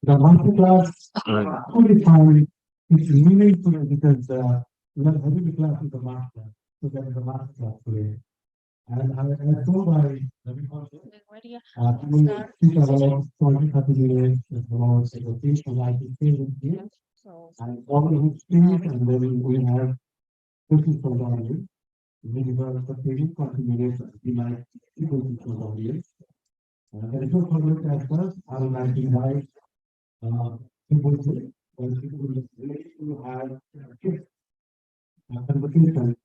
The masterclass only time it's meaningful because we are having the class with the master, so that is the masterclass today. And I go by the we speak about 20, 30 minutes about education, like you say with here, and all the experience, and then we have questions from the audience. We have the training continuation, we like questions from the audience. There is no problem as well. I would like to invite people to people ready to have conversation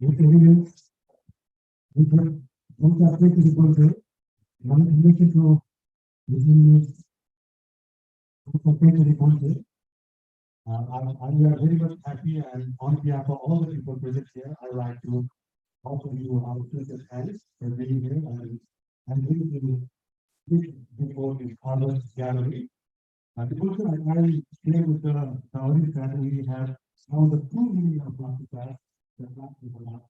with evidence, with both aspects of the one related to business, compared to the concept. We are very much happy and on behalf of all the people present here, I would like to offer you our sincere thanks for being here and really to speak before this honors gallery. The question I share with the audience that we have now the full meaning of plastic class, the plastic class,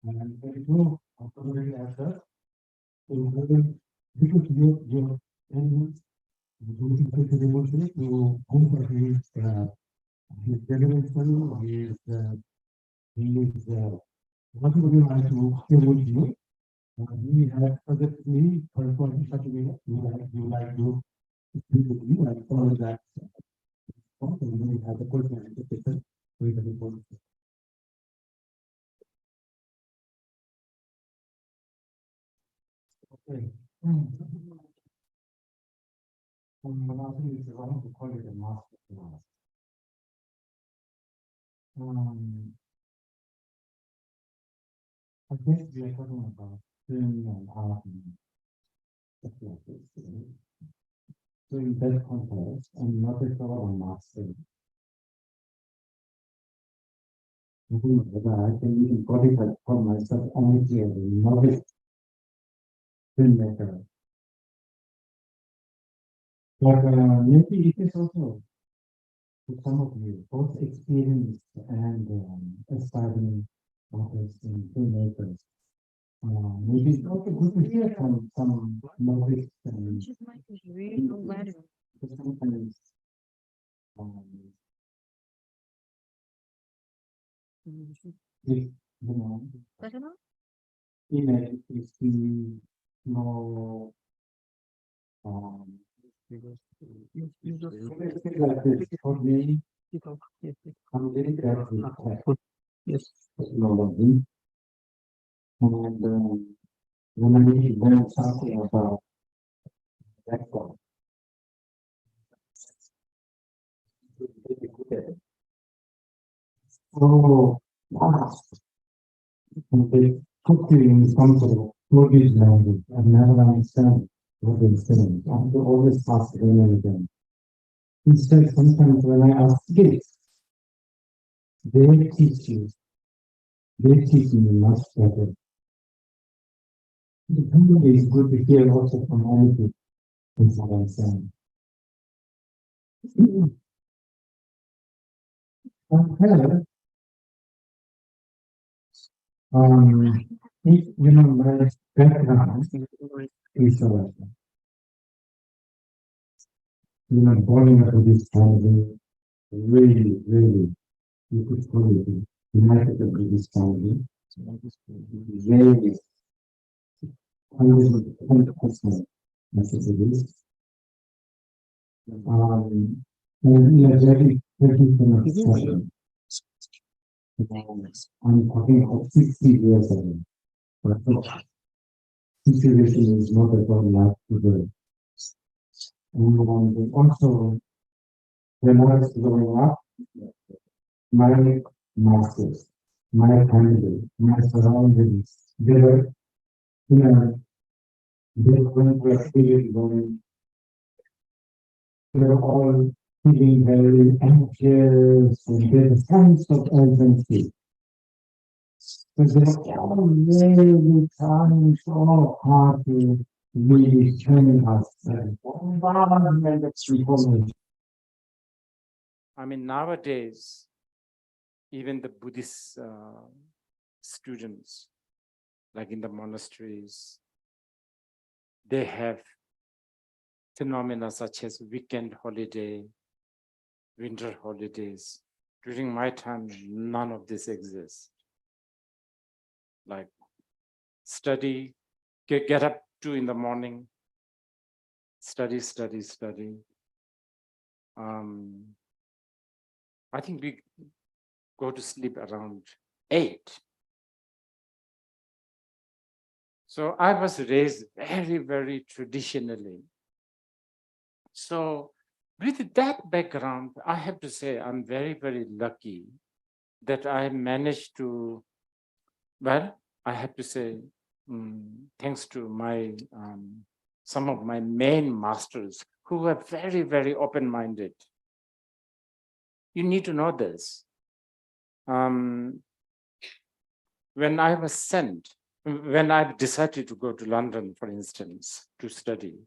and there is no authority as such. So because your and looking to the demonstrate to offer his generation, his what would you like to share with you? We have suggested me for such a minute, you like to speak with you and follow that. And then we have the question and answer session with the report. Okay. I think it's wrong to call it a master class. I guess we are talking about film and art and stuff like this. So in that context, I'm not at all a master. I think that I can even qualify for myself only as a novice filmmaker. But maybe it is also to some of you, both experienced and aspiring artists and filmmakers. Maybe it's also good to hear from some novice and sometimes if you know image is the more like this for me. I'm very glad with that. Yes, technology. And when I learn something about that one, really good at it. So, they put you in some sort of Portuguese language and never understand what they're saying. I have to always ask again and again. Instead, sometimes when I ask kids, they teach you, they teach me much better. It really is good to hear also from other people what I'm saying. However, if you know my background is born in a Buddhist family, really, really, you could call it a united Buddhist family. Very, 100% as a Buddhist. And in a very traditional setting. I'm talking about 60 years ago. But situation is not at all like today. And also, when I was growing up, my masters, my family, my surroundings, they were, you know, they went through a period when they were all feeling very anxious and there's a sense of urgency. Because they were all really trying so hard to really turn us and information. I mean, nowadays, even the Buddhist students, like in the monasteries, they have phenomena such as weekend holiday, winter holidays. During my time, none of this exists. Like study, get up 2 in the morning, study. I think we go to sleep around 8. So I was raised very, very traditionally. So with that background, I have to say I'm very, very lucky that I managed to, well, I have to say, thanks to my some of my main masters who were very, very open-minded. You need to know this. When I was sent, when I decided to go to London, for instance, to study,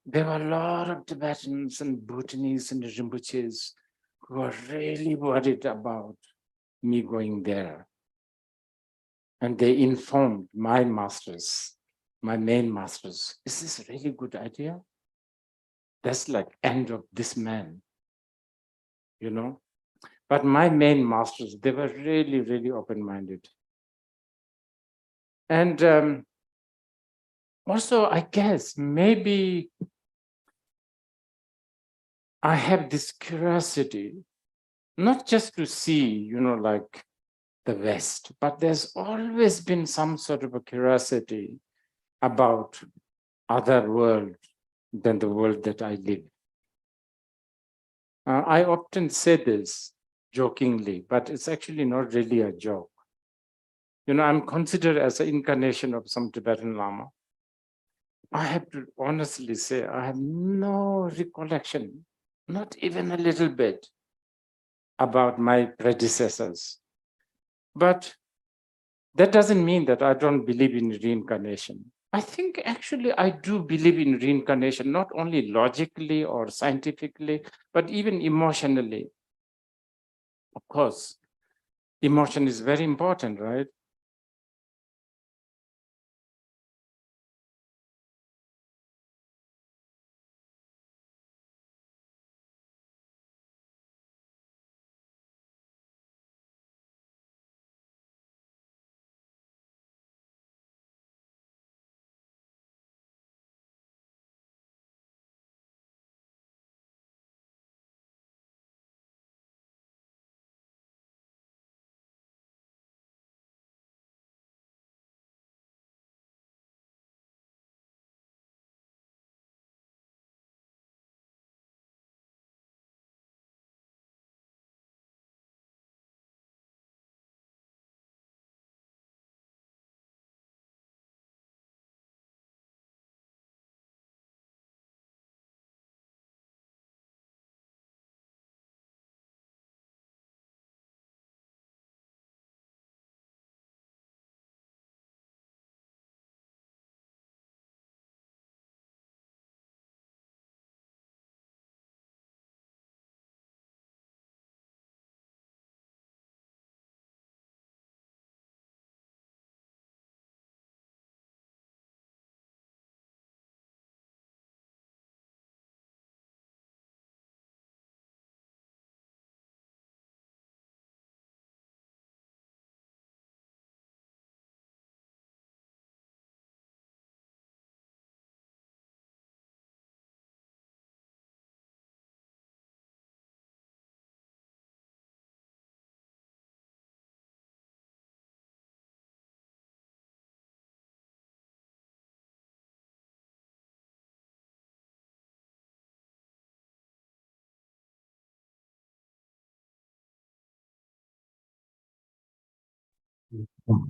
there were a lot of Tibetans and Bhutanese and Rinpoches who were really worried about me going there. And they informed my masters, my main masters, is this a really good idea? That's like end of this man, you know? But my main masters, they were really, really open-minded. And also, I guess, maybe I have this curiosity, not just to see, like the West, but there's always been some sort of a curiosity about other world than the world that I live. I often say this jokingly, but it's actually not really a joke. I'm considered as an incarnation of some Tibetan Lama. I have to honestly say, I have no recollection, not even a little bit, about my predecessors. But that doesn't mean that I don't believe in reincarnation. I think actually I do believe in reincarnation, not only logically or scientifically, but even emotionally. Of course, emotion is very important, right?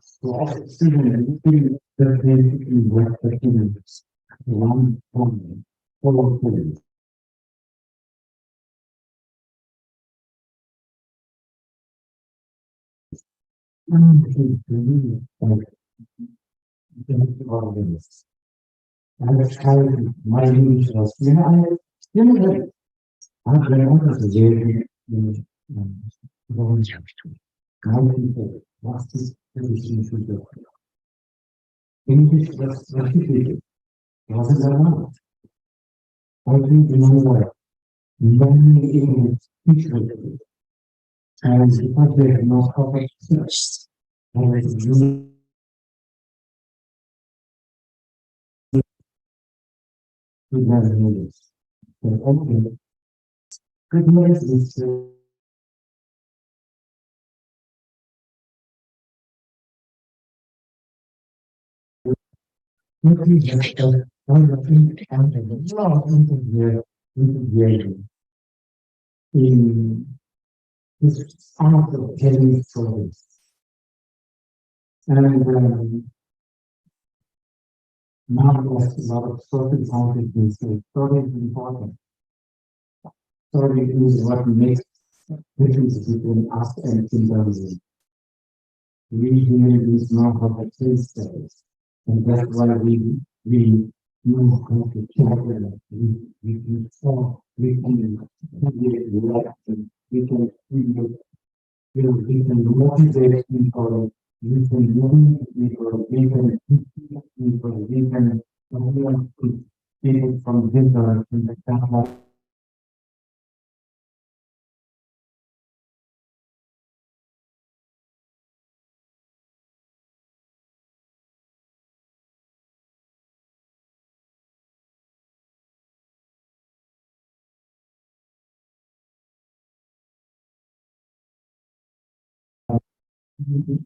So also student that basically what the students one from four students. And to really like all of this. I was trying my interest. I've been on as a JV volunteer. How people what's this position to do? English was certificate. Wasn't enough. I think you know what? Many English teachers and because they have no perfect speech, and it's really good English. So anyway, good news is quickly get all the things and a lot of things here in this art of telling stories. And now there's a lot of stories out in this story is important. Story is what makes difference between us and chimpanzee. We humans know how to tell stories. And that's why we know how to tell them. We can talk, we can react, we can we can motivate people, we can learn people, we can teach people, we can learn people from different backgrounds.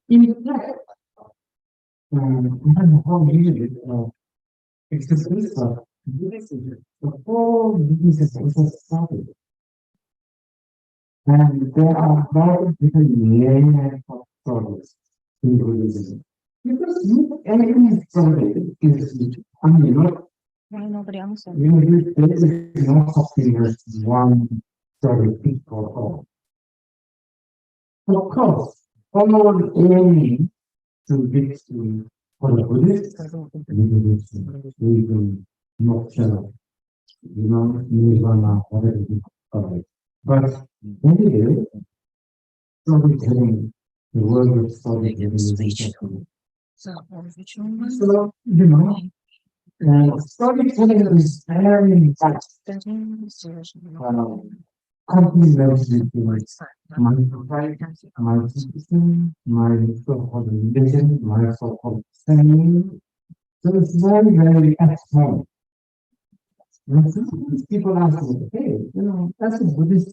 In fact, I don't know how you did it. It's the place of Buddhism. The whole Buddhism is a started. And there are a lot of different layers of stories in Buddhism. Because every story is, I mean, not, there is no such thing as one story fit for all. Of course, all aiming to get to for the Buddhist, we will not share, nirvana, whatever you call it. But anyway, storytelling, the word of storytelling is important. So, storytelling is very important. Complementary towards my society, my citizen, my so-called religion, my so-called family. So it's very, very at home. And sometimes people ask me, hey, that's a Buddhist.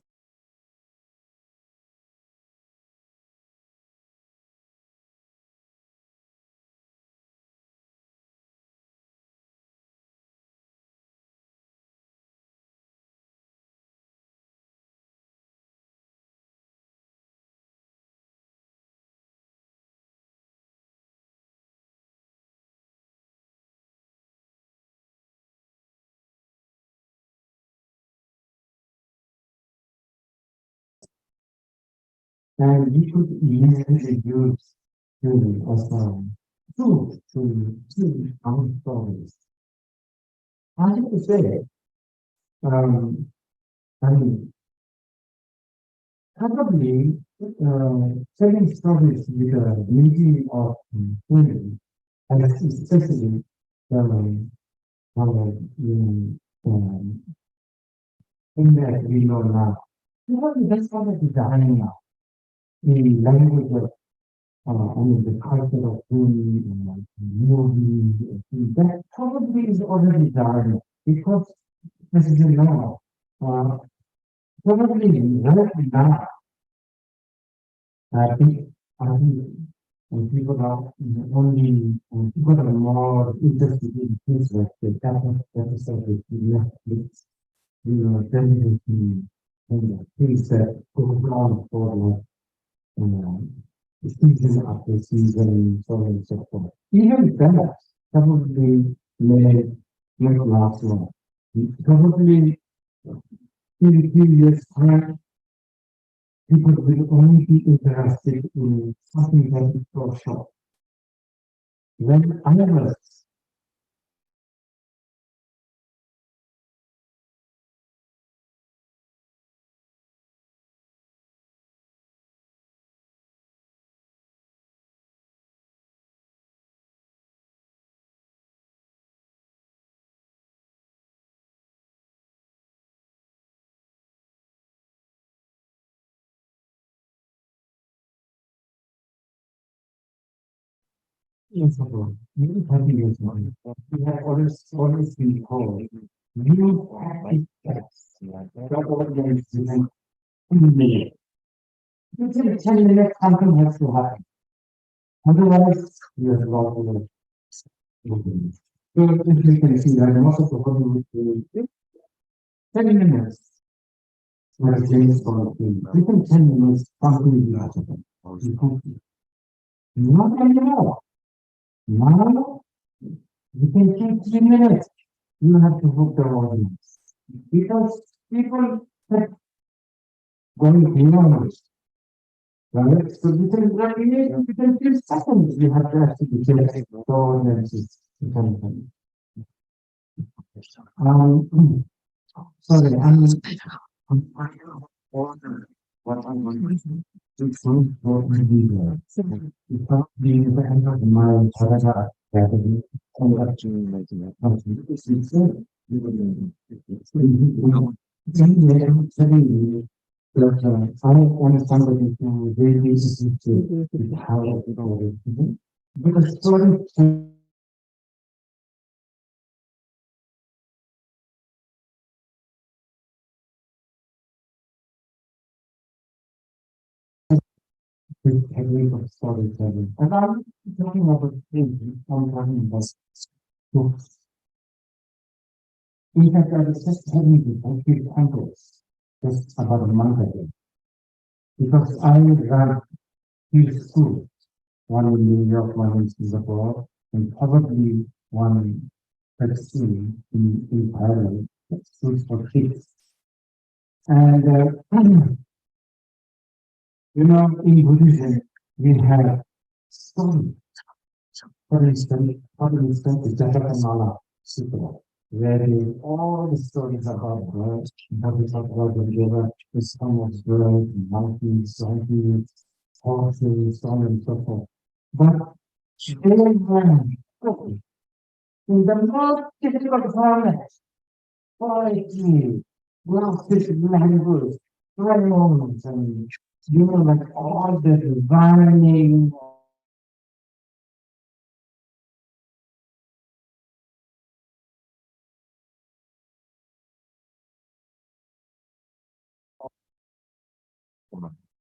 And we could easily use as a tool to our stories. I have to say, um, I mean, probably telling stories with a beauty of women, and especially in that we know now. That's what is dying now. The language of, the culture of food, movie, that probably is already dying because, as you know, uh, probably right now, I think, when people are only, when people are more interested in things like the episode of Netflix, television, things that go on for like, season after season, and so on and so forth. Even that probably may not last long. Probably in a few years' time, people will only be interested in something that is for short. When others, yes, maybe 30 years ago, we have always been told, you have to text, that audience is in a minute. Within 10 minutes, something has to happen. Otherwise, you have lost the movement. So if you can see that most of the Hollywood movies, 10 minutes for a James Bond film. Within 10 minutes, something will happen. You can't see. Not anymore. Now, you can take 3 minutes. You have to hook the audience. Because people are going beyond it. Right? So within few seconds, you have to actually get the audience to come. Sorry, I'm what I'm going to prove what we do. Without being the end of my Charaga Academy, I'm actually making a country. It's anyway, I'm telling you that I am somebody who really is into how it all is. Because story is technique of storytelling. And I'm talking about things, I'm talking about books. In fact, I was just having the complete context just about a month ago. Because I ran two schools, one in New York, one in Singapore, and probably one vaccine in Thailand, schools for kids. And you know, in Buddhism, we have stories. For instance, the Jatakamala Sutra, where all the stories about birds, we talk about the river, the song of birds, monkeys, donkeys, horses, so on and so forth. But they have in the most difficult format, poetry, graphic language, poems, and you know, like all the rhyming.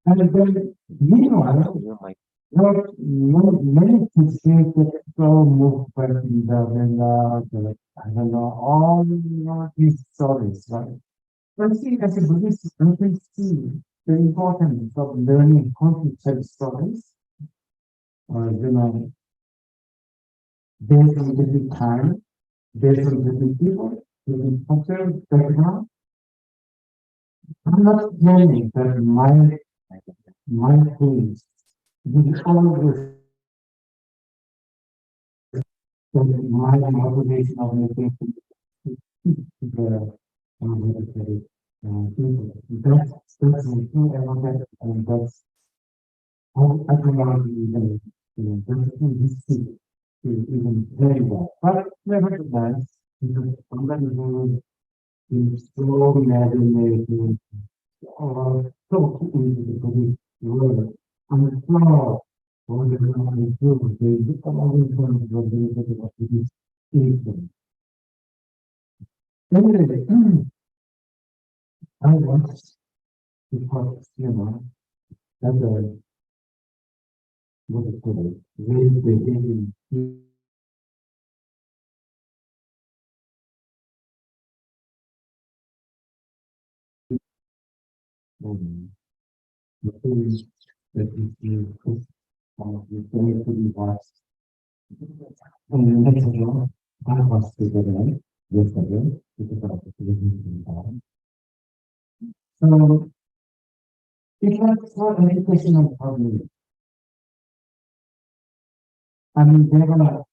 And then, meanwhile, many things that so moved by the I don't know, all these stories, right? But see, as a Buddhist, I can see the importance of learning how to tell stories, you know, based on different time, based on different people, different culture, background. I'm not claiming that my things will always my motivation of making the military people. That's my true element, and that's how I can even this to even very well. But nevertheless, because somebody who is so imaginative or so into the Buddhist world, I'm sure what they're going to do, they become always going to go to what it is teaching. Anyway, I want because, you know, as a, what is it, very beginning, the things that you put you going to be watched. And next of all, I was together yesterday, because of the television. So it was for educational problem. I mean, there were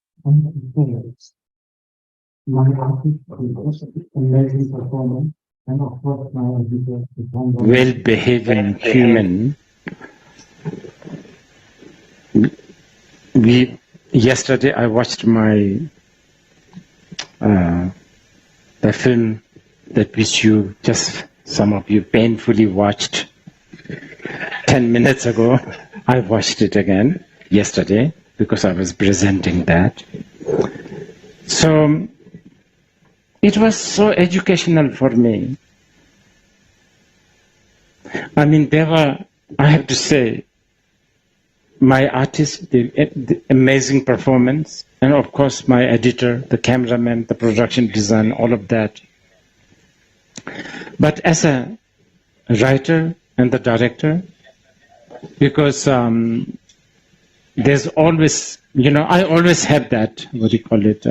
my artist was amazing performance, and of course my editor, well-behaving human. Yesterday I watched the film that which you just some of you painfully watched 10 minutes ago. I watched it again yesterday because I was presenting that. So it was so educational for me. I mean, I have to say, my artist, the amazing performance, and of course my editor, the cameraman, the production design, all of that. But as a writer and the director, because there's always, you know, I always have that, what do you call it?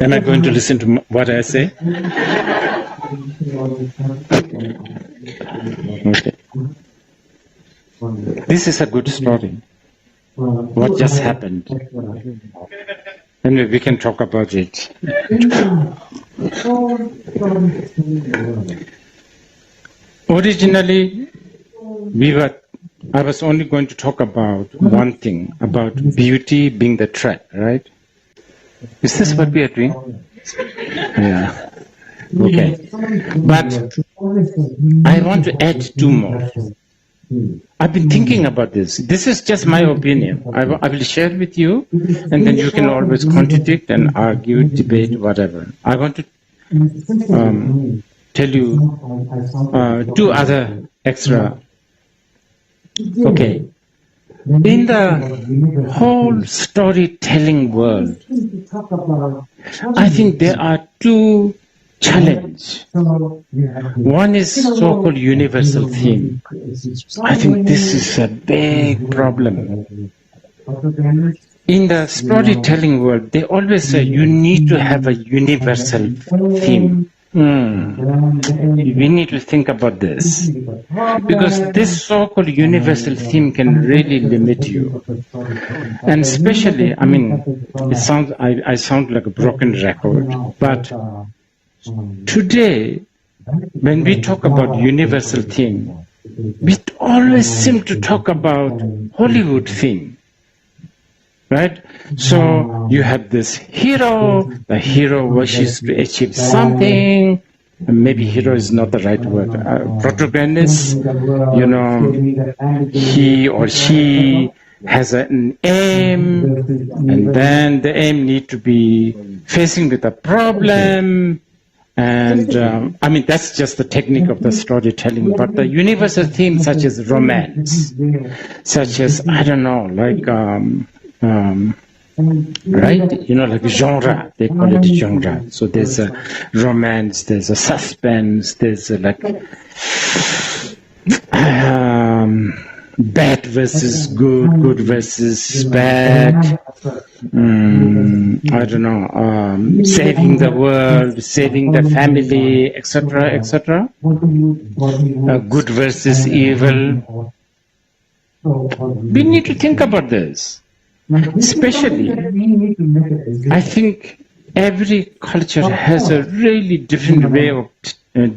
Am I going to listen to what I say? Okay. This is a good story. What just happened? And we can talk about it. Originally, I was only going to talk about one thing, about beauty being the thread, right? Is this what we are doing? Yeah. Okay. But I want to add two more. I've been thinking about this. This is just my opinion. I will share it with you, and then you can always contradict and argue, debate, whatever. I want to tell you two other extra Okay. In the whole storytelling world, I think there are two challenges. One is so-called universal theme. I think this is a big problem. In the storytelling world, they always say you need to have a universal theme. We need to think about this, because this so-called universal theme can really limit you. And especially, I mean, I sound like a broken record, but today, when we talk about universal theme, we always seem to talk about Hollywood theme. Right? So you have this hero, the hero wishes to achieve something, maybe hero is not the right word, protagonist, you know, he or she has an aim, and then the aim need to be facing with a problem, and I mean, that's just the technique of the storytelling, but the universal themes such as romance, such as, I don't know, like, right? You know, like genre, they call it genre. So there's a romance, there's a suspense, there's a like bad versus good, good versus bad. I don't know, saving the world, saving the family, etc., etc. Good versus evil. We need to think about this. Especially, I think every culture has a really different way of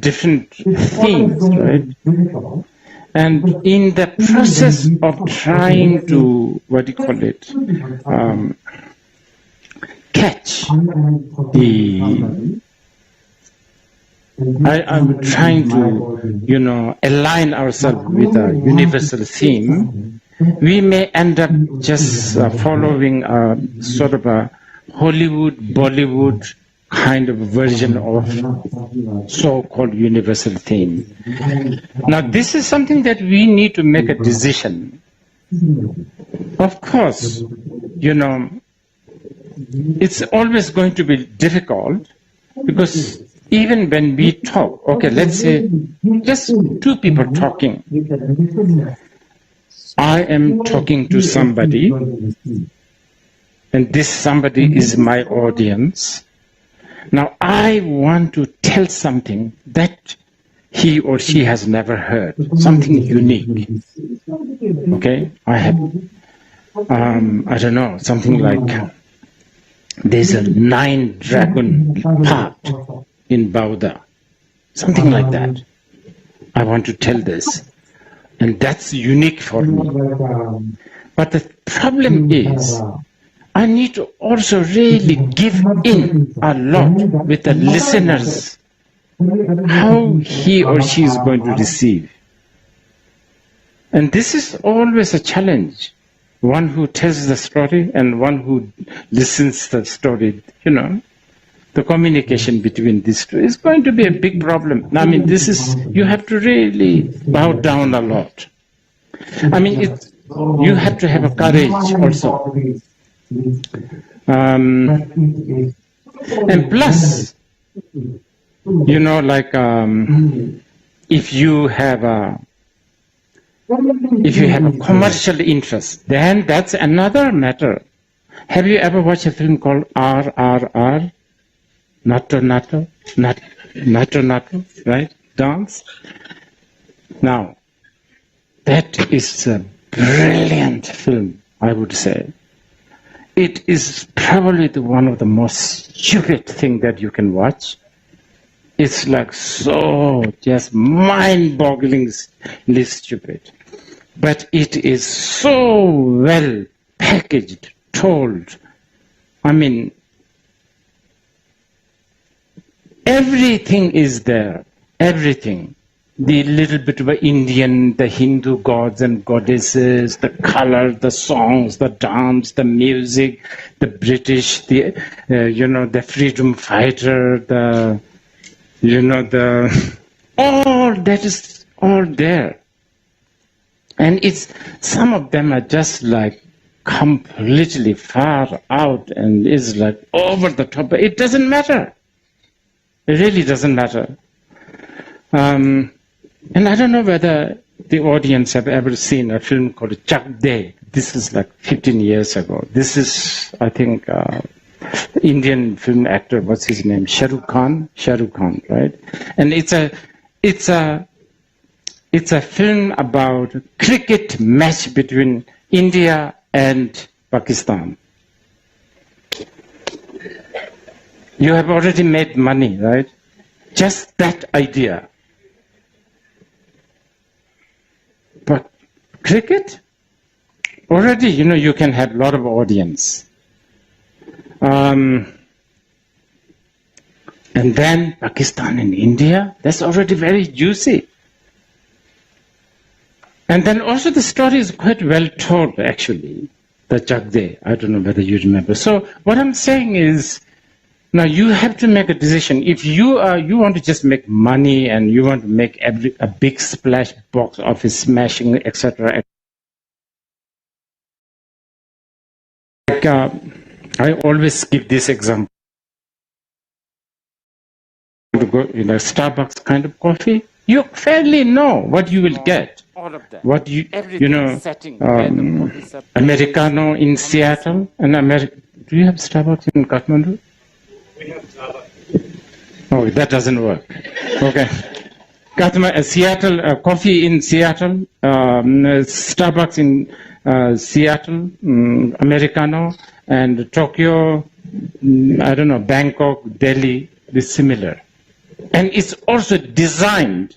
different themes, right? And in the process of trying to, what do you call it, catch the, I'm trying to, you know, align ourselves with a universal theme. We may end up just following a sort of a Hollywood, Bollywood kind of version of so-called universal theme. Now, this is something that we need to make a decision. Of course, you know, it's always going to be difficult, because even when we talk, okay, let's say just two people talking. I am talking to somebody, and this somebody is my audience. Now, I want to tell something that he or she has never heard, something unique. Okay, I have, I don't know, something like there's a 9-dragon part in Bauda, something like that. I want to tell this. And that's unique for me. But the problem is, I need to also really give in a lot with the listeners, how he or she is going to receive. And this is always a challenge. One who tells the story and one who listens to the story, you know. The communication between these two is going to be a big problem. I mean, this is, you have to really bow down a lot. I mean, you have to have a courage also. And plus, you know, like if you have a commercial interest, then that's another matter. Have you ever watched a film called RRR? Nato, right? Dance. Now, that is a brilliant film, I would say. It is probably one of the most stupid thing that you can watch. It's like so just mind-bogglingly stupid. But it is so well packaged, told. I mean, everything is there, everything. The little bit of Indian, the Hindu gods and goddesses, the color, the songs, the dance, the music, the British, the, you know, the freedom fighter, the, you know, the, all that is all there. And some of them are just like completely far out and is like over the top. But it doesn't matter. It really doesn't matter. And I don't know whether the audience have ever seen a film called Chak De. This is like 15 years ago. This is, I think, Indian film actor. What's his name? Shah Rukh Khan, right? And it's a film about cricket match between India and Pakistan. You have already made money, right? Just that idea. But cricket, already, you can have a lot of audience. And then Pakistan and India, that's already very juicy. And then also the story is quite well told, actually, the Jagde. I don't know whether you remember. So what I'm saying is, now you have to make a decision. If you want to just make money and you want to make a big splash box office smashing, etc. Like I always give this example. To go in a Starbucks kind of coffee, you fairly know what you will get. All of that. What Setting, Americano in Seattle and Do you have Starbucks in Kathmandu? We have Starbucks. Oh, that doesn't work. Okay. Seattle, coffee in Seattle, Starbucks in Seattle, Americano, and Tokyo, I don't know, Bangkok, Delhi, is similar. And it's also designed,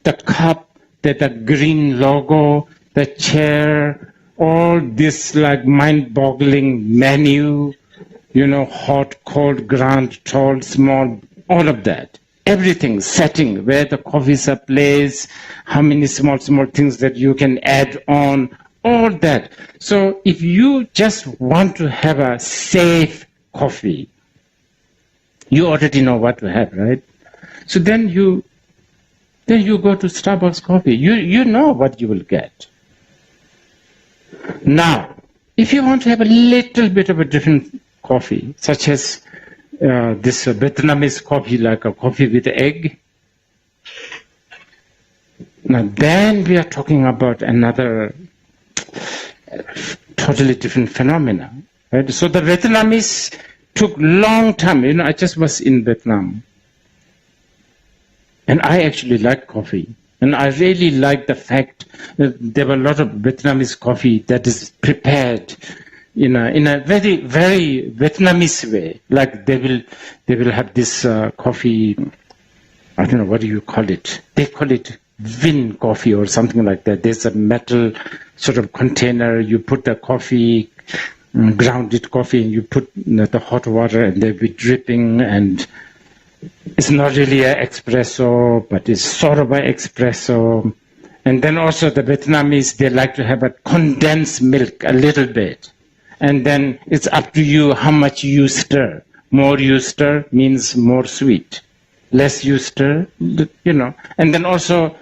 the cup, the green logo, the chair, all this like mind-boggling menu, hot, cold, grand, tall, small, all of that. Everything, setting, where the coffees are placed, how many small things that you can add on, all that. So if you just want to have a safe coffee, you already know what to have, right? So then you go to Starbucks coffee. You know what you will get. Now, if you want to have a little bit of a different coffee, such as this Vietnamese coffee, like a coffee with egg, now then we are talking about another totally different phenomena. Right? So the Vietnamese took long time. I just was in Vietnam. And I actually like coffee. And I really like the fact that there were a lot of Vietnamese coffee that is prepared in a very, very Vietnamese way. Like they will have this coffee, I don't know, what do you call it? They call it Vin coffee or something like that. There's a metal sort of container. You put the coffee, grounded coffee, and you put the hot water, and they'll be dripping, and it's not really an espresso, but it's sort of an espresso. And then also the Vietnamese, they like to have a condensed milk a little bit. And then it's up to you how much you stir. More you stir means more sweet. Less you stir, And then also,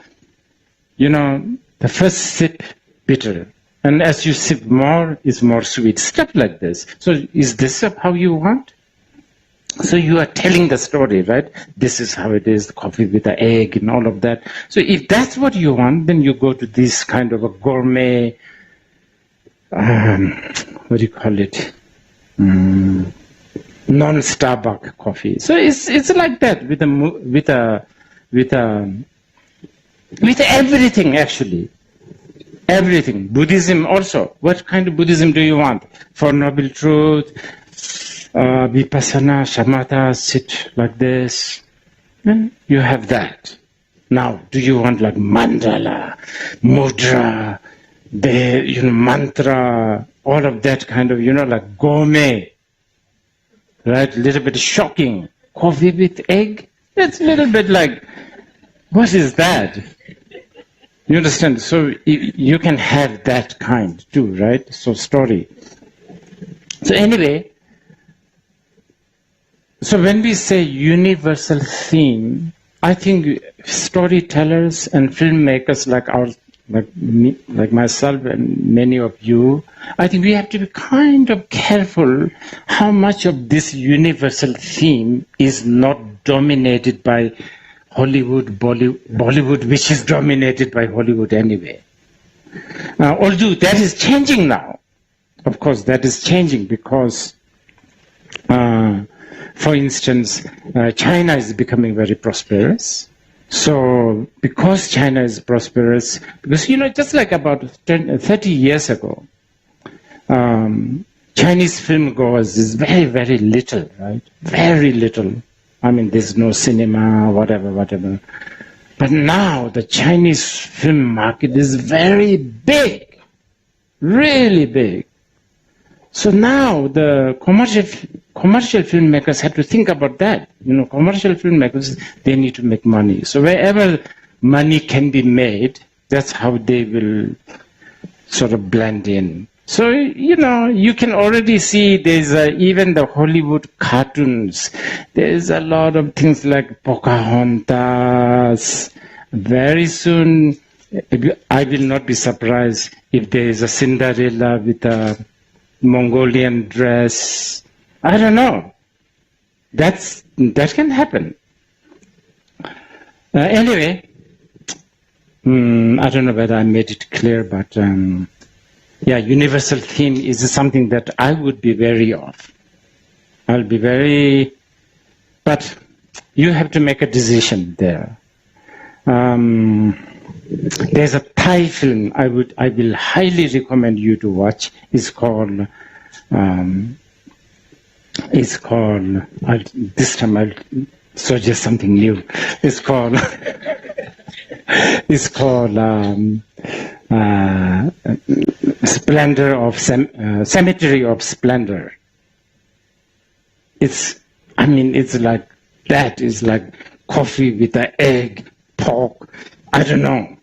the first sip, bitter. And as you sip more, it's more sweet. Stuff like this. So is this how you want? So you are telling the story, right? This is how it is, the coffee with the egg and all of that. So if that's what you want, then you go to this kind of a gourmet, what do you call it? Non-Starbucks coffee. So it's like that with everything actually. Everything. Buddhism also. What kind of Buddhism do you want? For Noble Truth, Vipassana, Shamatha, sit like this. You have that. Now, do you want like mandala, mudra, mantra, all of that kind of, like gourmet, right? A little bit shocking. Coffee with egg? That's a little bit like, what is that? You understand? So you can have that kind too, right? So story. So anyway, so when we say universal theme, I think storytellers and filmmakers like like myself and many of you, I think we have to be kind of careful how much of this universal theme is not dominated by Hollywood, Bollywood, which is dominated by Hollywood anyway. Although that is changing now. Of course, that is changing because, for instance, China is becoming very prosperous. So because China is prosperous, because, just like about 30 years ago, Chinese film goers is very, very little, right? Very little. I mean, there's no cinema, whatever. But now the Chinese film market is very big, really big. So now the commercial filmmakers have to think about that. Commercial filmmakers, they need to make money. So wherever money can be made, that's how they will sort of blend in. So, you can already see there's even the Hollywood cartoons. There's a lot of things like Pocahontas. Very soon, I will not be surprised if there is a Cinderella with a Mongolian dress. I don't know. That can happen. Anyway, I don't know whether I made it clear, but yeah, universal theme is something that I would be wary of. I'll be very, but you have to make a decision there. There's a Thai film I will highly recommend you to watch. It's called this time I'll suggest something new. It's called Splendor of Cemetery of Splendor. It's like that. It's like coffee with an egg, pork. I don't know.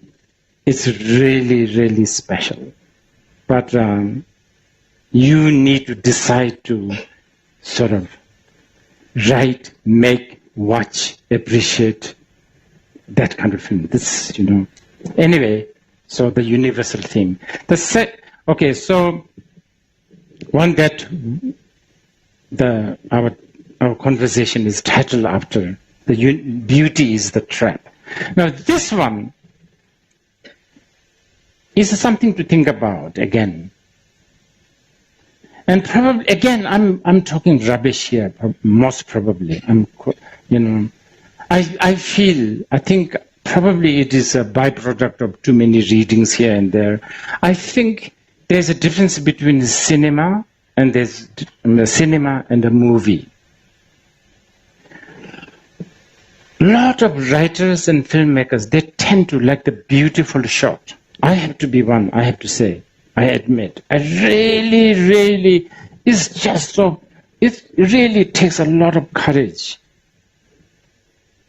It's really, really special. But you need to decide to sort of write, make, watch, appreciate that kind of film. This, Anyway, so the universal theme. Okay, so one that our conversation is titled after, Beauty is the Trap. Now this one is something to think about again. And probably, again, I'm talking rubbish here, most probably. I think probably it is a byproduct of too many readings here and there. I think there's a difference between cinema and there's a cinema and a movie. A lot of writers and filmmakers, they tend to like the beautiful shot. I have to be one, I have to say. I admit, it really takes a lot of courage.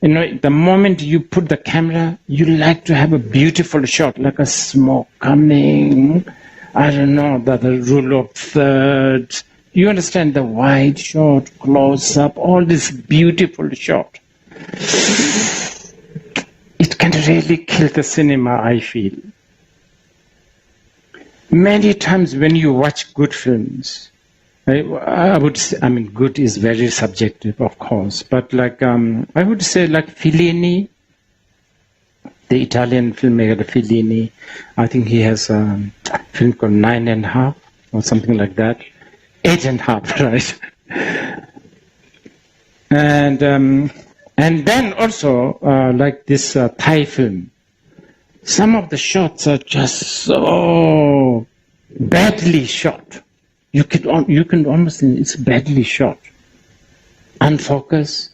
The moment you put the camera, you like to have a beautiful shot, like a smoke coming, I don't know, the rule of thirds. You understand, the wide shot, close up, all this beautiful shot. It can really kill the cinema, I feel. Many times when you watch good films, I would say, good is very subjective, of course, but I would say like Fellini, the Italian filmmaker Fellini, I think he has a film called 9.5 or something like that. 8.5, right? And then also like this Thai film. Some of the shots are just so badly shot. You can almost think it's badly shot. Unfocused,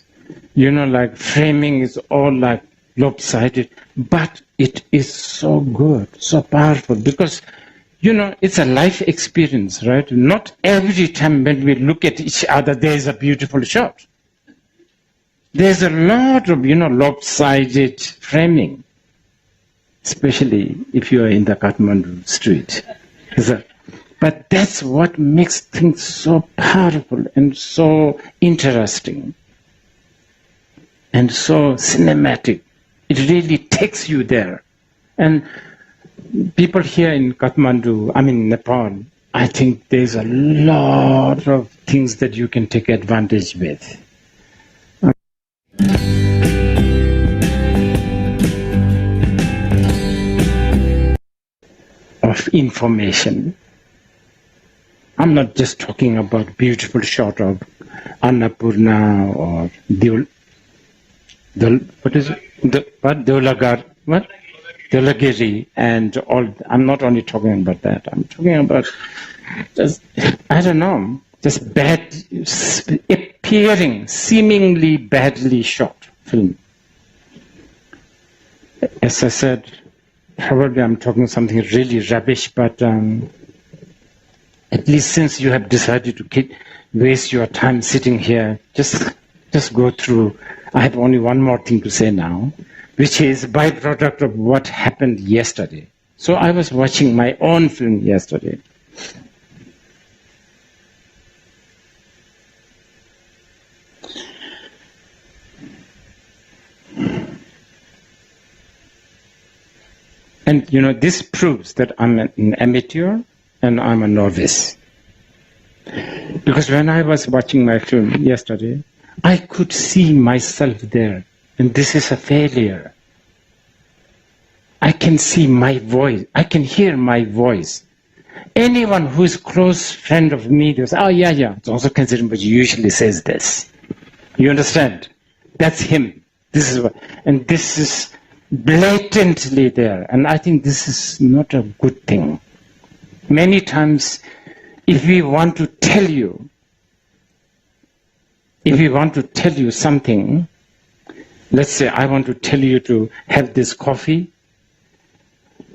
like framing is all like lopsided, but it is so good, so powerful because, it's a life experience, right? Not every time when we look at each other, there is a beautiful shot. There's a lot of, lopsided framing. Especially if you are in the Kathmandu street. But that's what makes things so powerful and so interesting and so cinematic. It really takes you there. And people here in Kathmandu, I mean Nepal, I think there's a lot of things that you can take advantage with. Of information. I'm not just talking about beautiful shot of Annapurna or Dholagiri and all. I'm not only talking about that. I'm talking about just, I don't know, just appearing seemingly badly shot film. As I said, probably I'm talking something really rubbish, but at least since you have decided to waste your time sitting here, just go through. I have only one more thing to say now, which is a byproduct of what happened yesterday. So I was watching my own film yesterday. And, you know, this proves that I'm an amateur and I'm a novice. Because when I was watching my film yesterday, I could see myself there. And this is a failure. I can see my voice. I can hear my voice. Anyone who is close friend of me goes, oh, yeah. It's also considered, but usually says this. You understand? That's him. This is what, and this is blatantly there. And I think this is not a good thing. Many times, if we want to tell you something, let's say I want to tell you to have this coffee.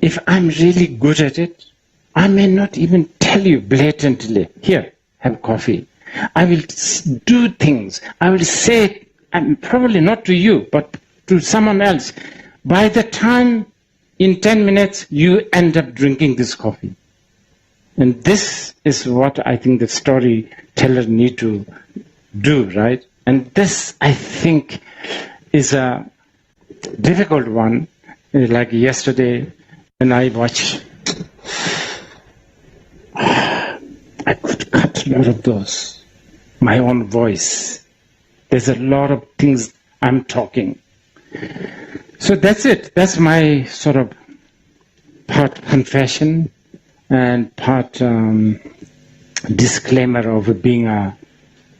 If I'm really good at it, I may not even tell you blatantly, here, have coffee. I will do things. I will say, probably not to you, but to someone else. By the time, in 10 minutes, you end up drinking this coffee. And this is what I think the storyteller need to do, right? And this, I think, is a difficult one. Like yesterday, when I watched, I could cut a lot of those. My own voice. There's a lot of things I'm talking. So that's it. That's my sort of part confession and part disclaimer of being a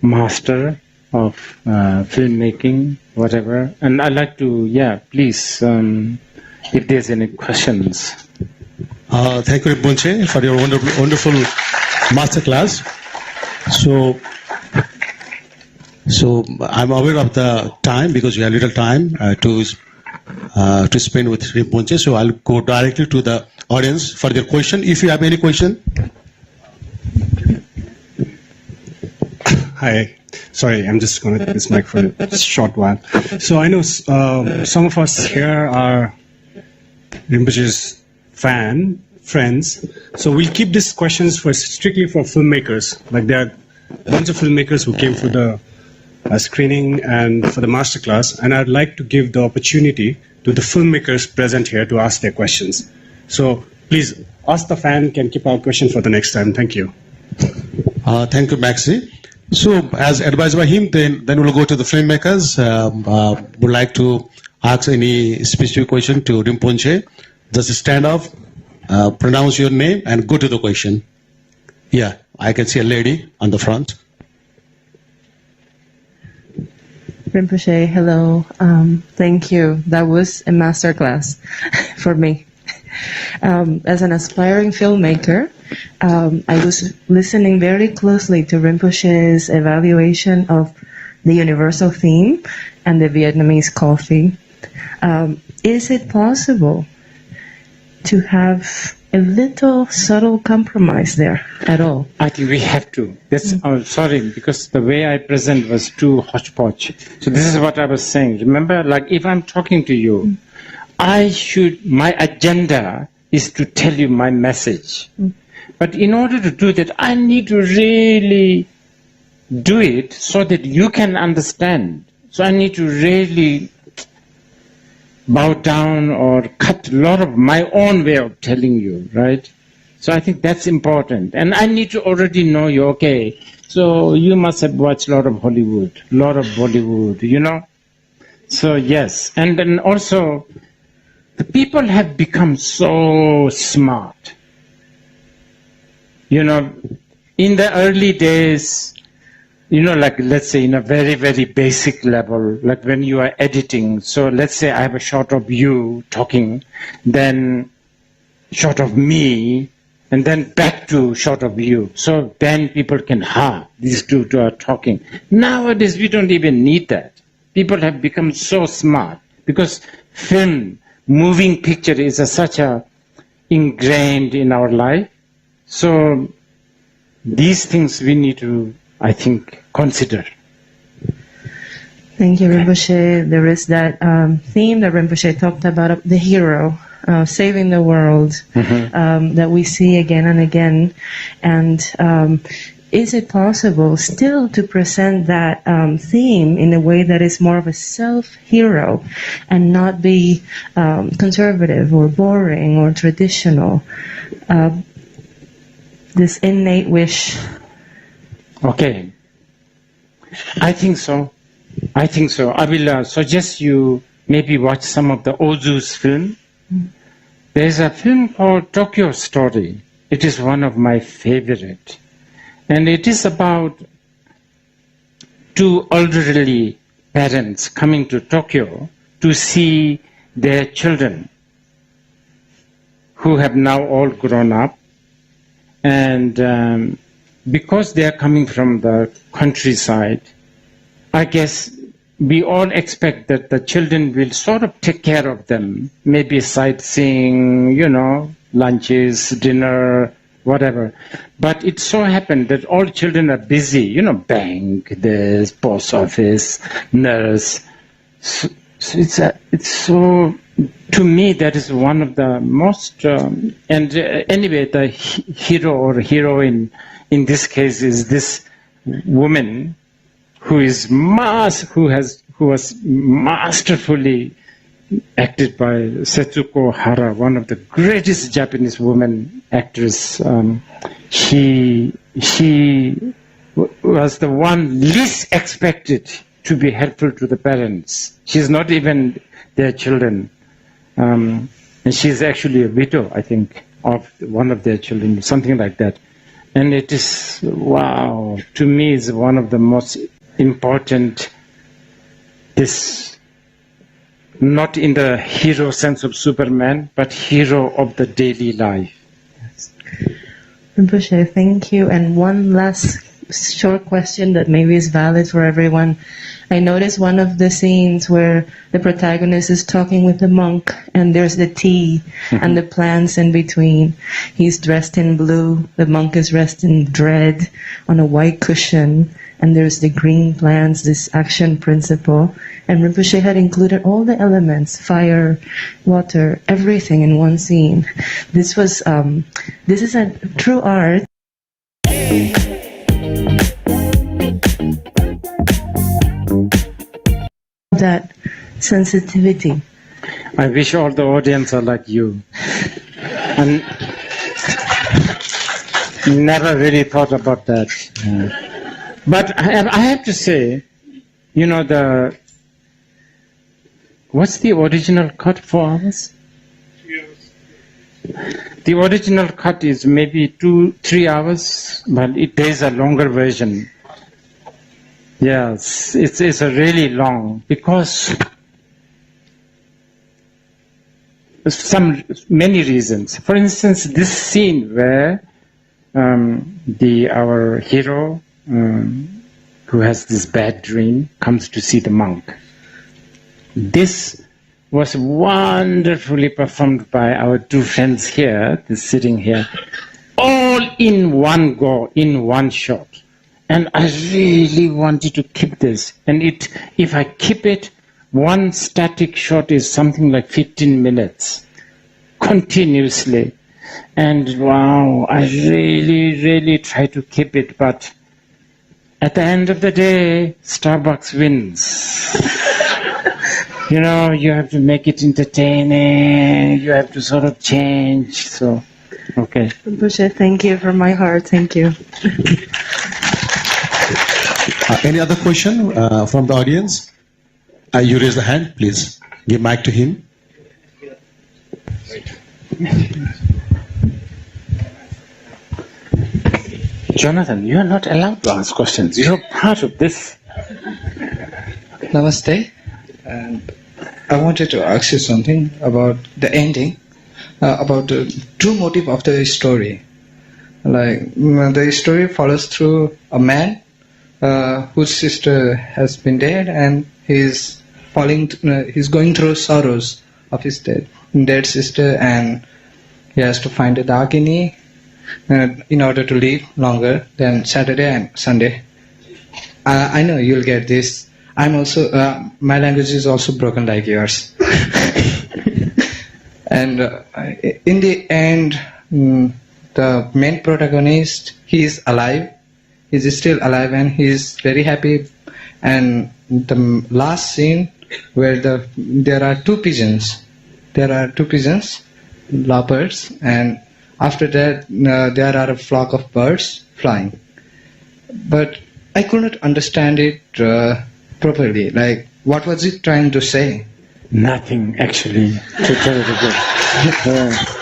master of filmmaking, whatever. And I'd like to, please, if there's any questions. Thank you, Rinpoche, for your wonderful master class. So I'm aware of the time because we have little time to spend with Rinpoche. So I'll go directly to the audience for their question. If you have any question. Hi. Sorry, I'm just going to take this mic for a short while. So I know some of us here are Rinpoche's friends. So we'll keep these questions strictly for filmmakers. Like there are a bunch of filmmakers who came for the screening and for the masterclass, and I'd like to give the opportunity to the filmmakers present here to ask their questions. So please, ask the fan, can keep our question for the next time. Thank you. Thank you, Maxi. So as advised by him, then we'll go to the filmmakers. Would like to ask any specific question to Rinpoche. Just stand up, pronounce your name, and go to the question. Yeah, I can see a lady on the front. Rinpoche, hello. Thank you. That was a masterclass for me. As an aspiring filmmaker, I was listening very closely to Rinpoche's evaluation of the universal theme and the Vietnamese coffee. Is it possible to have a little subtle compromise there at all? I think we have to. That's sorry, because the way I present was too hodgepodge. So this is what I was saying. Remember, like if I'm talking to you, my agenda is to tell you my message. But in order to do that, I need to really do it so that you can understand. So I need to really bow down or cut a lot of my own way of telling you, right? So I think that's important. And I need to already know you, okay, so you must have watched a lot of Hollywood, a lot of Bollywood, you know? So yes, and then also, the people have become so smart. You know, in the early days, you know, like let's say in a very, very basic level, like when you are editing, so let's say I have a shot of you talking, then shot of me, and then back to shot of you. So then people can, these two are talking. Nowadays, we don't even need that. People have become so smart because film, moving picture is such a ingrained in our life. So these things we need to, I think, consider. Thank you, Rinpoche. There is that theme that Rinpoche talked about, the hero, saving the world, that we see again and again. And is it possible still to present that theme in a way that is more of a self-hero and not be conservative or boring or traditional? This innate wish. Okay. I think so. I think so. I will suggest you maybe watch some of the Ozu's film. There's a film called Tokyo Story. It is one of my favorite. And it is about two elderly parents coming to Tokyo to see their children who have now all grown up. And because they are coming from the countryside, I guess we all expect that the children will sort of take care of them, maybe sightseeing, you know, lunches, dinner, whatever. But it so happened that all children are busy, you know, bank, this, post office, nurse. So it's so, to me, that is one of the most, anyway, the hero or heroine in this case is this woman who was masterfully acted by Setsuko Hara, one of the greatest Japanese women actors. She was the one least expected to be helpful to the parents. She's not even their children. And she's actually a widow, I think, of one of their children, something like that. And it is, wow, to me is one of the most important, this, not in the hero sense of Superman, but hero of the daily life. Yes. Rinpoche, thank you. And one last short question that maybe is valid for everyone. I noticed one of the scenes where the protagonist is talking with the monk and there's the tea and the plants in between. He's dressed in blue, the monk is dressed in red on a white cushion, and there's the green plants, this action principle. And Rinpoche had included all the elements, fire, water, everything in one scene. This is a true art. That sensitivity. I wish all the audience are like you. And never really thought about that. But I have to say, you know, what's the original cut, 4 hours? The original cut is maybe 2-3 hours, but there's a longer version. Yes, it's a really long, because many reasons. For instance, this scene where our hero, who has this bad dream, comes to see the monk. This was wonderfully performed by our two friends here, sitting here, all in one go, in one shot. And I really wanted to keep this. And if I keep it, one static shot is something like 15 minutes, continuously. And wow, I really, really try to keep it. But at the end of the day, Starbucks wins. you know, you have to make it entertaining, you have to sort of change, so, okay. Rinpoche, thank you from my heart. Thank you. Any other question from the audience? You raise the hand, please. Give mic to him. Jonathan, you are not allowed to ask questions. You are part of this. Namaste. And I wanted to ask you something about the ending, about the true motive of the story. Like the story follows through a man whose sister has been dead, and he's going through sorrows of his dead sister, and he has to find a Dakini in order to live longer than Saturday and Sunday. I know you'll get this. I'm also, my language is also broken like yours. And in the end, the main protagonist, he is alive. He's still alive and he's very happy. And the last scene where there are two pigeons. There are two pigeons, lovebirds, and after that there are a flock of birds flying. But I could not understand it properly. Like, what was it trying to say? Nothing, actually, to tell you the truth.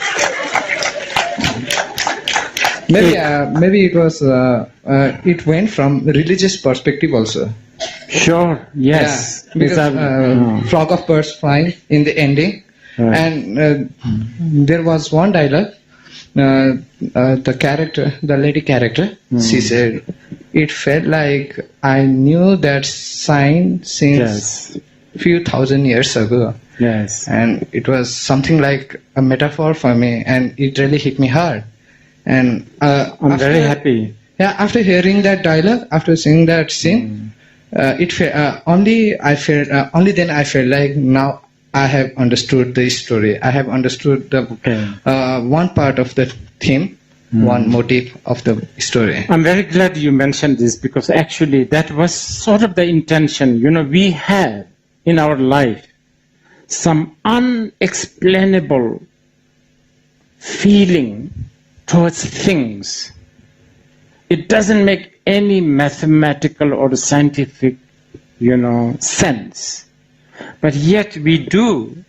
Maybe it was. It went from religious perspective also. Sure, yes. Yeah, because flock of birds flying in the ending, right. And there was one dialogue. The lady character, she said, "It felt like I knew that sign since few thousand years ago." Yes. And it was something like a metaphor for me, and it really hit me hard. And I'm very happy. Yeah, after hearing that dialogue, after seeing that scene, only then I felt like now I have understood the story. I have understood the one part of the theme, one motive of the story. I'm very glad you mentioned this, because actually that was sort of the intention. You know, we have in our life some unexplainable feeling towards things. It doesn't make any mathematical or scientific, sense. But yet we do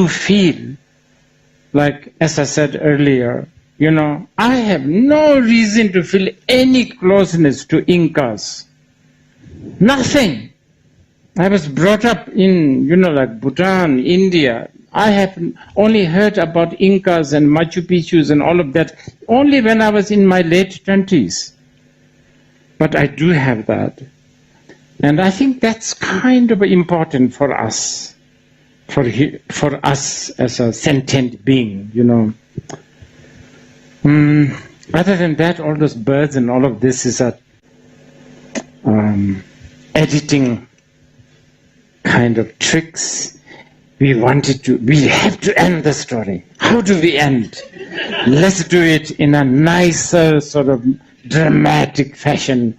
feel like, as I said earlier, I have no reason to feel any closeness to Incas. Nothing. I was brought up in, like Bhutan, India. I have only heard about Incas and Machu Picchus and all of that only when I was in my late 20s. But I do have that. And I think that's kind of important for us, for us as a sentient being, Other than that, all those birds and all of this is a editing kind of tricks. We have to end the story. How do we end? Let's do it in a nicer sort of dramatic fashion.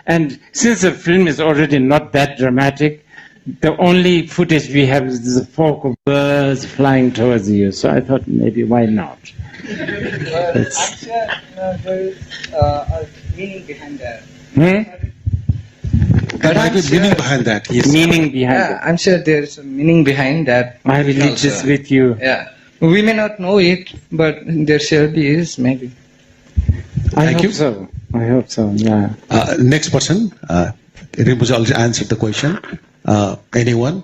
And since the film is already not that dramatic, the only footage we have is the flock of birds flying towards you. So I thought maybe why not? There is a meaning behind that. There might be meaning behind that. Yes. Meaning behind it. I'm sure there is a meaning behind that. I will leave this with you. Yeah. We may not know it, but there surely is, maybe. I hope so, yeah. Next person. Rinpoche already answered the question. Anyone?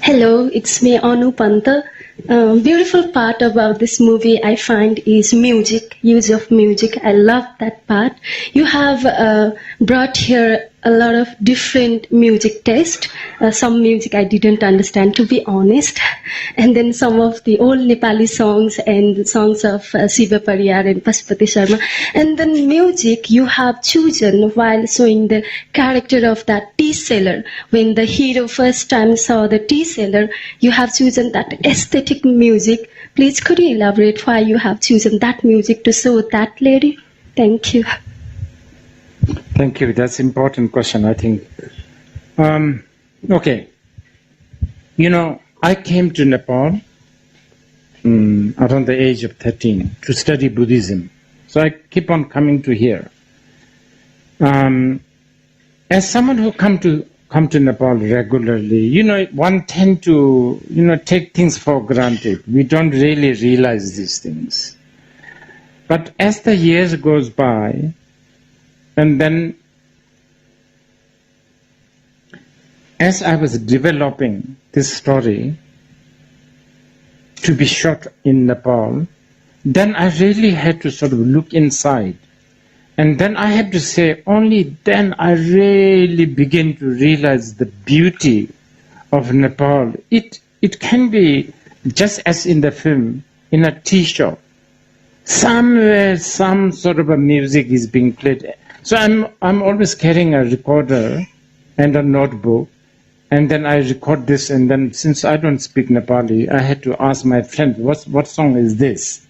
Hello, it's me, Anu Panta. Beautiful part about this movie I find is music, use of music. I love that part. You have brought here a lot of different music taste. Some music I didn't understand, to be honest. And then some of the old Nepali songs and songs of Shiva Pariyar and Pashupati Sharma. And then music you have chosen while showing the character of that tea seller. When the hero first time saw the tea seller, you have chosen that aesthetic music. Please could you elaborate why you have chosen that music to show that lady? Thank you. Thank you. That's an important question, I think. Okay. You know, I came to Nepal around the age of 13 to study Buddhism. So I keep on coming to here. As someone who come to Nepal regularly, you know, one tend to, you know, take things for granted. We don't really realize these things. But as the years goes by, and then as I was developing this story to be shot in Nepal, then I really had to sort of look inside. And then I have to say, only then I really begin to realize the beauty of Nepal. It can be, just as in the film, in a tea shop. Somewhere, some sort of a music is being played. So I'm always carrying a recorder and a notebook, and then I record this, and then since I don't speak Nepali, I had to ask my friend, what song is this?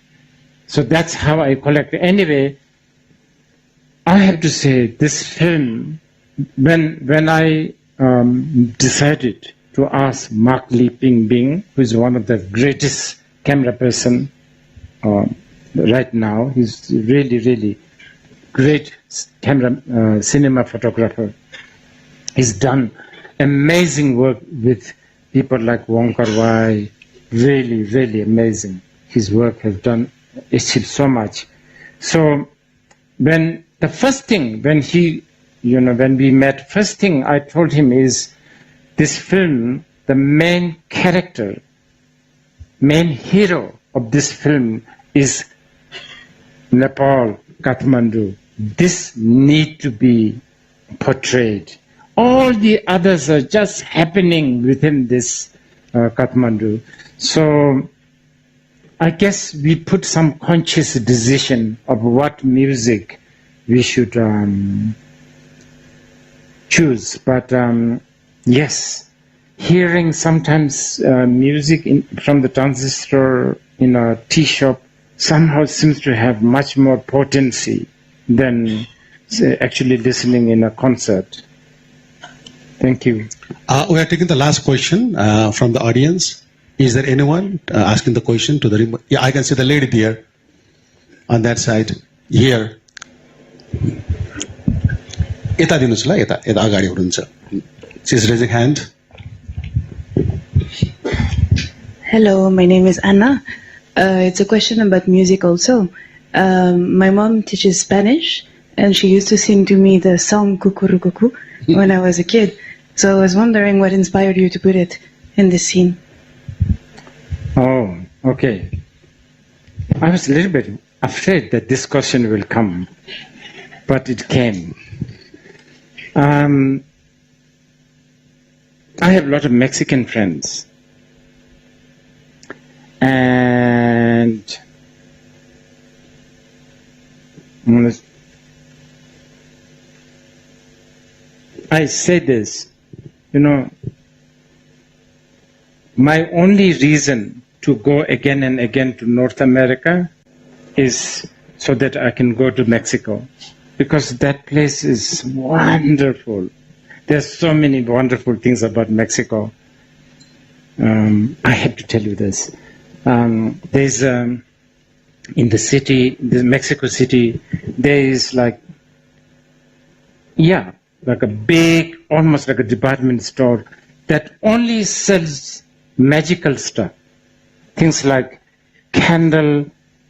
So that's how I collect. Anyway, I have to say, this film, when I decided to ask Mark Lee Ping Bing, who is one of the greatest camera person right now, he's really, really great camera, cinema photographer. He's done amazing work with people like Wong Kar-wai, really, really amazing. His work has done, achieved so much. So when the first thing, when he, you know, when we met, first thing I told him is, this film, the main character, main hero of this film is Nepal, Kathmandu. This need to be portrayed. All the others are just happening within this Kathmandu. So I guess we put some conscious decision of what music we should choose. But yes, hearing sometimes music from the transistor in a tea shop somehow seems to have much more potency than actually listening in a concert. Thank you. We are taking the last question from the audience. Is there anyone asking the question to the remote? Yeah, I can see the lady there on that side. Here. Yata dinuhoस् ल, yata अगाडि हुनुहुन्छ. She's raising hand. Hello, my name is Anna. It's a question about music also. My mom teaches Spanish, and she used to sing to me the song Cucurucucu when I was a kid. So I was wondering what inspired you to put it in this scene. Oh, okay. I was a little bit afraid that this question will come, but it came. I have a lot of Mexican friends. And I say this, you know, my only reason to go again and again to North America is so that I can go to Mexico, because that place is wonderful. There's so many wonderful things about Mexico. I have to tell you this. There's in the city, the Mexico City, there is like a big, almost like a department store that only sells magical stuff. Things like candle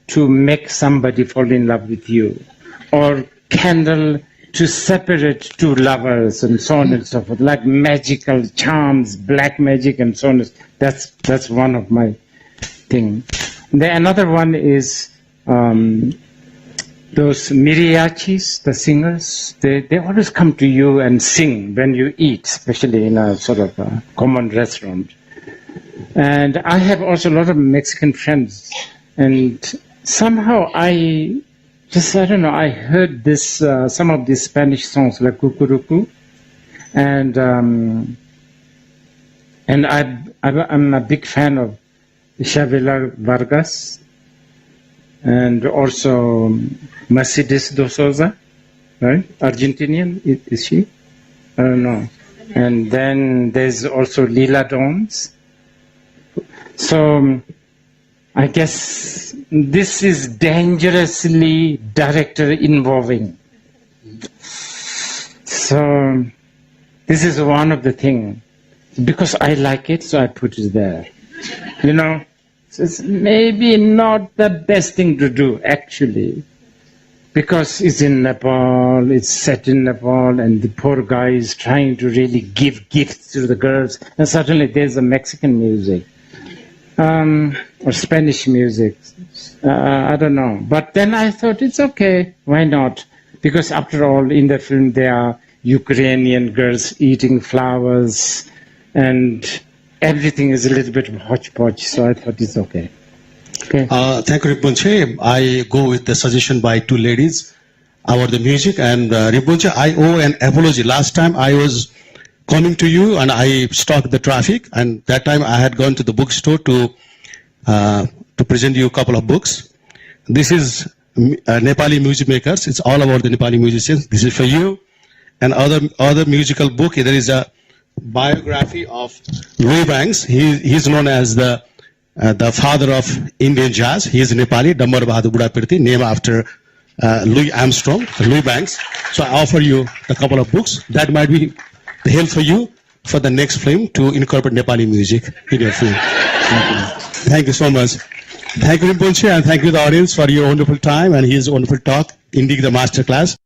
to make somebody fall in love with you, or candle to separate two lovers, and so on and so forth, like magical charms, black magic, and so on. That's one of my thing. Then another one is those those mariachis, the singers, they always come to you and sing when you eat, especially in a sort of a common restaurant. And I have also a lot of Mexican friends, and somehow I don't know, I heard this, some of these Spanish songs like Cucurucu, and I'm a big fan of Isabela Vargas, and also Mercedes de Souza, right? Argentinian, is she? I don't know. And then there's also Lila Downs. So I guess this is dangerously director involving. So this is one of the things. Because I like it, so I put it there. You know, so it's maybe not the best thing to do, actually. Because it's in Nepal, it's set in Nepal, and the poor guy is trying to really give gifts to the girls. And suddenly there's a Mexican music. Or Spanish music. I don't know. But then I thought it's okay. Why not? Because after all, in the film, there are Ukrainian girls eating flowers, and everything is a little bit hodgepodge. So I thought it's okay. Okay. Thank you, Rinpoche. I go with the suggestion by two ladies about the music. And Rinpoche, I owe an apology. Last time I was coming to you and I stopped the traffic. And that time I had gone to the bookstore to present you a couple of books. This is Nepali music makers. It's all about the Nepali musicians. This is for you. And other musical book. There is a biography of Louis Banks. He's known as the father of Indian jazz. He is Nepali, Dambar Bahadur Budapirti, named after Louis Armstrong, Louis Banks. So I offer you a couple of books that might be the help for you for the next film to incorporate Nepali music in your film. Thank you so much. Thank you, Rinpoche, and thank you the audience for your wonderful time and his wonderful talk, indeed the master class.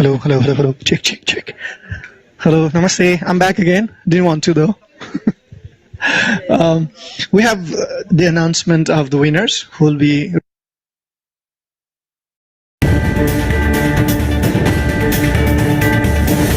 Hello. Check. Hello, namaste. I'm back again. Didn't want to though. We have the announcement of the winners who will be